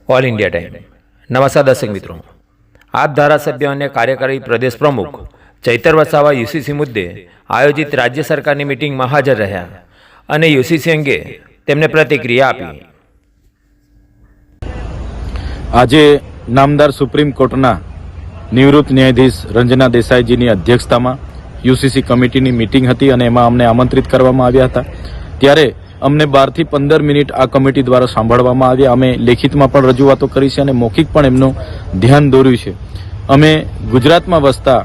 All India time. नमस्कार दर्शक मित्रों, आप धारासभ्य અને કાર્યકારી પ્રદેશ પ્રમુખ ચૈતર વસાવા યુસીસી મુદ્દે આયોજિત રાજ્ય સરકારની મીટિંગમાં હાજર રહ્યા અને યુસીસી અંગે તેમને પ્રતિક્રિયા આપી। આજે નામદાર સુપ્રીમ કોર્ટના નિવૃત્ત ન્યાયાધીશ રંजना દેસાઈજીની અધ્યક્ષતામાં યુસીસી કમિટીની મીટિંગ હતી અને એમાં અમને આમંત્રિત કરવામાં આવ્યા હતા। ત્યારે અમને 12 થી 15 મિનિટ આ કમિટી દ્વારા સાંભળવામાં આવ્યા। અમે લેખિતમાં પણ રજૂઆતો કરી છે અને મૌખિક પણ એમનું ધ્યાન દોર્યું છે। અમે ગુજરાતમાં વસતા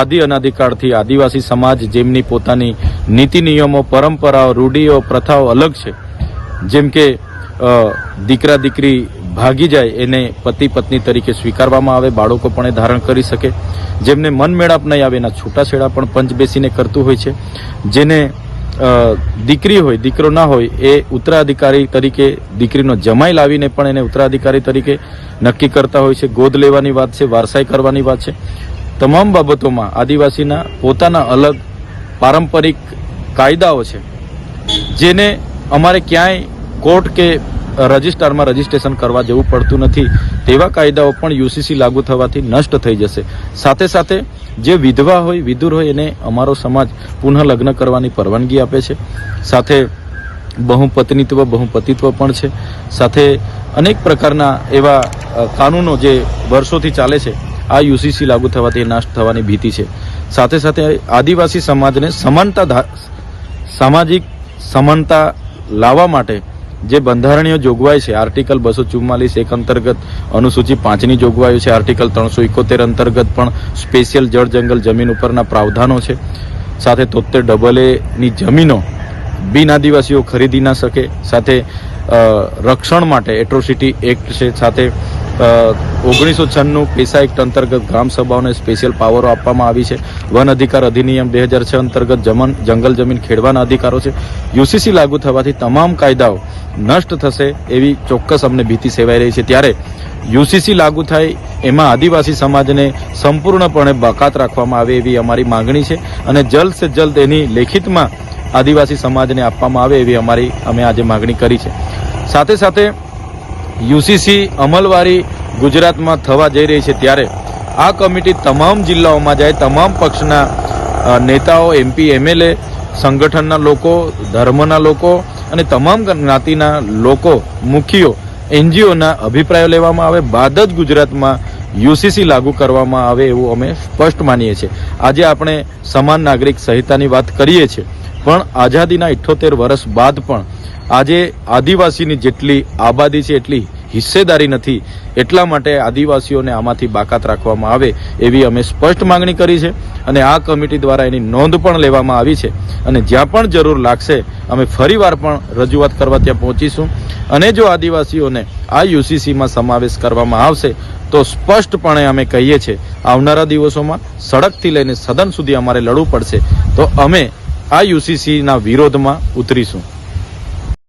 આદિ અનાદિકાળથી આદિવાસી સમાજ જેમની પોતાની નીતિ નિયમો, પરંપરાઓ, રૂઢિઓ, પ્રથાઓ અલગ છે, જેમ કે દીકરા દીકરી ભાગી જાય એને પતિ પત્ની તરીકે સ્વીકારવામાં આવે, બાળકો પણ એ ધારણ કરી શકે, જેમને મન મેળાપ નહીં આવે એના છૂટાછેડા પણ પંચ બેસીને કરતું હોય છે, જેને દીકરી હોય દીકરો ના હોય એ ઉત્તરાધિકારી તરીકે દીકરીનો જમાઈ લાવીને પણ એને ઉત્તરાધિકારી તરીકે નક્કી કરતા હોય છે। ગોદ લેવાની વાત છે, વારસાઈ કરવાની વાત છે। તમામ બાબતોમાં આદિવાસીના પોતાના અલગ પારંપરિક કાયદાઓ છે, જેને અમારે ક્યાંય કોર્ટ કે રજિસ્ટ્રારમાં રજીસ્ટ્રેશન કરવા જવું પડતું નથી। તેવા કાયદાઓ પણ યુસીસી લાગુ થવાથી નષ્ટ થઈ જશે। સાથે સાથે જે વિધવા હોય, વિધુર હોય એને અમારો સમાજ પુનઃ લગ્ન કરવાની પરવાનગી આપે છે। સાથે બહુપત્નીત્વ, બહુપતિત્વ પણ છે। સાથે અનેક પ્રકારના એવા કાનૂનો જે વર્ષોથી ચાલે છે, આ યુસીસી લાગુ થવાથી નષ્ટ થવાની ભીતિ છે। સાથે સાથે આદિવાસી સમાજને સામાજિક સમાનતા લાવવા માટે જે બંધારણીય જોગવાઈ છે, આર્ટિકલ 244(1) અંતર્ગત અનુસૂચિ 5ની જોગવાઈઓ છે, આર્ટિકલ 371 અંતર્ગત પણ સ્પેશિયલ જળ જંગલ જમીન ઉપરના પ્રાવધાનો છે। સાથે 73AA ની જમીનો બિન આદિવાસીઓ ખરીદી ના શકે। સાથે રક્ષણ માટે એટ્રોસિટી એક્ટ છે। સાથે 1996 પેસા એક્ટ અંતર્ગત ગ્રામ સભાઓને સ્પેશિયલ પાવરો આપવામાં આવી છે। વન અધિકાર અધિનિયમ 2006 અંતર્ગત જંગલ જમીન ખેડવાના અધિકારો છે। યુસીસી લાગુ થવાથી તમામ કાયદાઓ નષ્ટ થશે એવી ચોક્કસ અમને ભીતિ સેવાઈ રહી છે। ત્યારે યુસીસી લાગુ થાય એમાં આદિવાસી સમાજને સંપૂર્ણપણે બાકાત રાખવામાં આવે એવી અમારી માંગણી છે અને જલ્દ સે જલ્દ એની લેખિતમાં આદિવાસી સમાજને આપવામાં આવે એવી અમે આજે માંગણી કરી છે। સાથે સાથે યુસીસી અમલવારી ગુજરાતમાં થવા જઈ રહી છે, ત્યારે આ કમિટી તમામ જિલ્લાઓમાં જાય, તમામ પક્ષના નેતાઓ, એમપી, એમએલએ, સંગઠનના લોકો, ધર્મના લોકો અને તમામ જ્ઞાતિના લોકો, મુખીઓ, એનજીઓના અભિપ્રાયો લેવામાં આવે બાદ જ ગુજરાતમાં યુસીસી લાગુ કરવામાં આવે એવું અમે સ્પષ્ટ માનીએ છીએ। આજે આપણે સમાન નાગરિક સંહિતાની વાત કરીએ છીએ, પણ આઝાદીના 78 વર્ષ બાદ પણ આજે આદિવાસીની જેટલી આબાદી છે એટલી હિસ્સેદારી નથી। એટલા માટે આદિવાસીઓને આમાંથી બાકાત રાખવામાં આવે એવી અમે સ્પષ્ટ માંગણી કરી છે અને આ કમિટી દ્વારા એની નોંધ પણ લેવામાં આવી છે અને જ્યાં પણ જરૂર લાગશે અમે ફરીવાર પણ રજૂઆત કરવા ત્યાં પહોંચીશું અને જો આદિવાસીઓને આ યુસીસીમાં સમાવેશ કરવામાં આવશે તો સ્પષ્ટપણે અમે કહીએ છીએ આવનારા દિવસોમાં સડકથી લઈને સદન સુધી અમારે લડવું પડશે, તો અમે આ યુસીસીના વિરોધમાં ઉતરીશું।